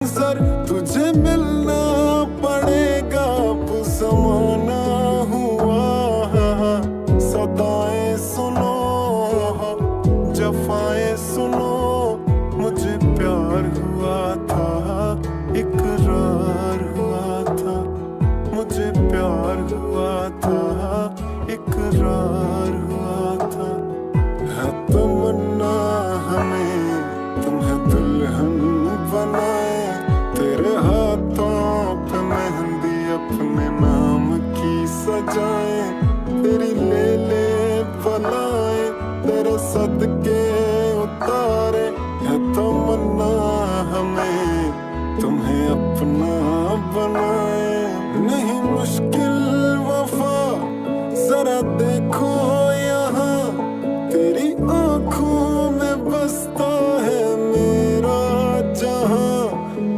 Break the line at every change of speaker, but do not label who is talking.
Sir तुझे मिलना पड़ेगा, अब ज़माना हुआ। सदाएं सुनो, जफाएं सुनो, मुझे प्यार हुआ था, इकरार हुआ था। मुझे प्यार हुआ था, इकरार हुआ था। है तमन्ना हमें तुम्हें दुल्हन बनाए, तेरे हाथों पे मेहंदी अपने नाम की सजाए। तेरी ले ले बनाए, तेरे सदके उतारे। है तमन्ना हमें तुम्हें अपना बनाए। नहीं मुश्किल वफा, जरा देखो